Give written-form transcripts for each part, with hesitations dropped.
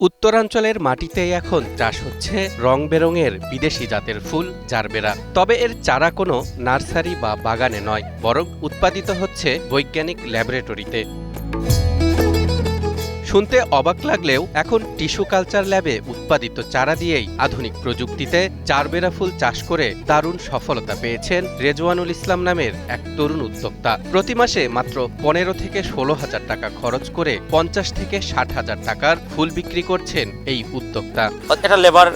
উত্তরাঞ্চলের মাটিতেই এখন চাষ হচ্ছে রং বেরঙের বিদেশি জাতের ফুল জারবেরা। তবে এর চারা কোনো নার্সারি বা বাগানে নয়, বরং উৎপাদিত হচ্ছে বৈজ্ঞানিক ল্যাবরেটরিতে। শুনতে অবাক লাগলেও এখন টিস্যু কালচার ল্যাবে উৎপাদিত চারা দিয়েই আধুনিক প্রযুক্তিতে জারবেরা ফুল চাষ করে দারুণ সফলতা পেয়েছেন রেজওয়ানুল ইসলাম নামের এক তরুণ উদ্যোক্তা। প্রতি মাসে মাত্র 15 থেকে 16,000 টাকা খরচ করে 50 থেকে 60,000 টাকার ফুল বিক্রি করছেন এই উদ্যোক্তা। একটা লেবার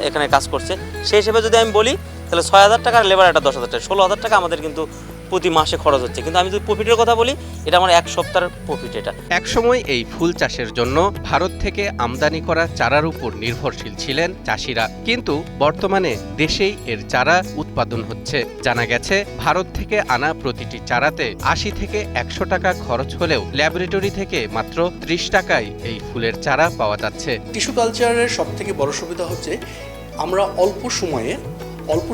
এখানে কাজ করছে, সেই হিসেবে যদি আমি বলি তাহলে 6,000 টাকার লেবার, একটা 10,000 টাকা, 16,000 টাকা আমাদের কিন্তু প্রতি মাসে খরচ হচ্ছে। কিন্তু আমি যদি প্রফিটের কথা বলি, এটা আমার এক সপ্তাহের প্রফিট। এটা একসময় এই ফুল চাষের জন্য ভারত থেকে আমদানি করা চারার উপর নির্ভরশীল ছিলেন চাষিরা, কিন্তু বর্তমানে দেশেই এর চারা উৎপাদন হচ্ছে। জানা গেছে ভারত থেকে আনা প্রতিটি চারাতে 80 থেকে 100 টাকা খরচ হলেও ল্যাবরেটরি থেকে মাত্র 30 টাকায় এই ফুলের চারা পাওয়া যাচ্ছে। টিস্যু কালচারের সবথেকে বড় সুবিধা হচ্ছে আমরা অল্প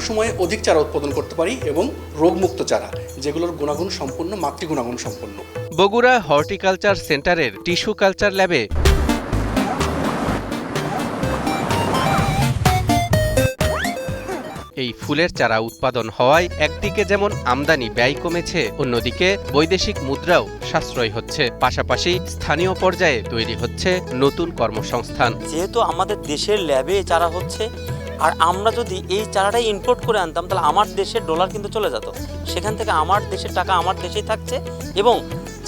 সময়ে অধিক চারা উৎপাদন করতে পারি এবং রোগমুক্ত চারা, যেগুলোর গুণাগুণ সম্পন্ন, মাতৃগুণাগুণ সম্পন্ন। বগুড়া হর্টিকালচার সেন্টারের টিস্যু কালচার ল্যাবে এই ফুলের চারা উৎপাদন হওয়ায় একদিকে যেমন আমদানি ব্যয় কমেছে, অন্যদিকে বৈদেশিক মুদ্রাও সাশ্রয় হচ্ছে। পাশাপাশি স্থানীয় পর্যায়ে তৈরি হচ্ছে নতুন কর্মসংস্থান। যেহেতু আমাদের দেশের ল্যাবে চারা হচ্ছে, আর আমরা যদি এই চারাটাই ইম্পোর্ট করে আনতাম, তাহলে আমার দেশের ডলার কিন্তু চলে যেত। সেখান থেকে আমার দেশের টাকা আমার দেশেই থাকছে এবং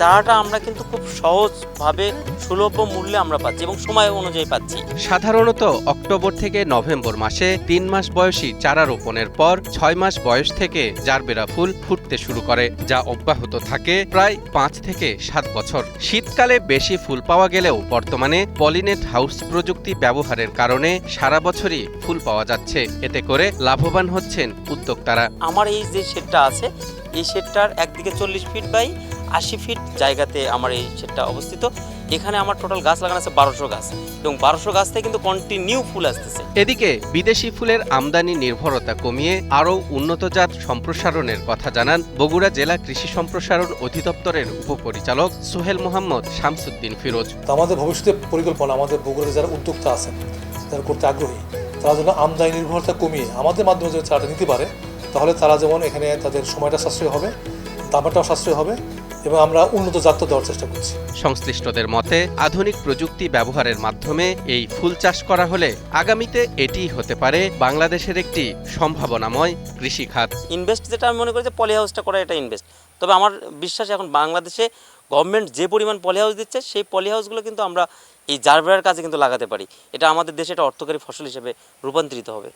চারাটা আমরা কিন্তু খুব সহজভাবে সুলভ মূল্যে আমরা পাচ্ছি এবং সময় অনুযায়ী পাচ্ছি। সাধারণত অক্টোবর থেকে নভেম্বর মাসে 3 মাস বয়সী চারা রোপণের পর 6 মাস বয়স থেকে জারবেরা ফুল ফুটতে শুরু করে, যা অব্যাহত থাকে প্রায় 5 থেকে 7 বছর। শীতকালে বেশি ফুল পাওয়া গেলেও বর্তমানে পলিনেট হাউস প্রযুক্তি ব্যবহারের কারণে সারা বছরই ফুল পাওয়া যাচ্ছে। এতে করে লাভবান হচ্ছেন উদ্যোক্তারা। আমার এই যে শেডটা আছে, এই শেডটার একদিকে 40 ফিট বাই 80 ফিট জায়গাতে আমার এই শেডটা অবস্থিত। এখানে আমার টোটাল গাছ লাগানো আছে 1200 গাছ এবং 1200 গাছ থেকে কিন্তু কন্টিনিউ ফুল আসতেছে। এদিকে বিদেশি ফুলের আমদানি নির্ভরতা কমিয়ে আরও উন্নত জাত সম্প্রসারণের কথা জানান বগুড়া জেলা কৃষি সম্প্রসারণ অধিদপ্তরের উপপরিচালক সোহেল মোহাম্মদ শামসুদ্দিন ফিরোজ। আমাদের ভবিষ্যতের পরিকল্পনা, আমাদের বগুড়াতে যারা উদ্যোক্তা আছেন, যারা করতে আগ্রহী, তারা যেন আমদানি নির্ভরতা কমিয়ে আমাদের মাধ্যমে যদি চারাটা নিতে পারে, তাহলে তারা যেমন এখানে তাদের সময়টা সাশ্রয় হবে, দামটাও সাশ্রয় হবে এবং আমরা উন্নত জাত দেওয়ার চেষ্টা করছি। সংশ্লিষ্টদের মতে আধুনিক প্রযুক্তি ব্যবহারের মাধ্যমে এই ফুল চাষ করা হলে আগামীতে এটিই হতে পারে বাংলাদেশের একটি সম্ভাবনাময় কৃষি খাত। ইনভেস্ট যেটা আমি মনে করি যে পলি হাউসটা করা, এটা ইনভেস্ট। তবে আমার বিশ্বাস এখন বাংলাদেশে গভর্নমেন্ট যে পরিমাণ পলি হাউস দিচ্ছে, সেই পলি হাউসগুলো কিন্তু আমরা এই জারবেরার কাজে কিন্তু লাগাতে পারি। এটা আমাদের দেশে একটা অর্থকরী ফসল হিসেবে রূপান্তরিত হবে।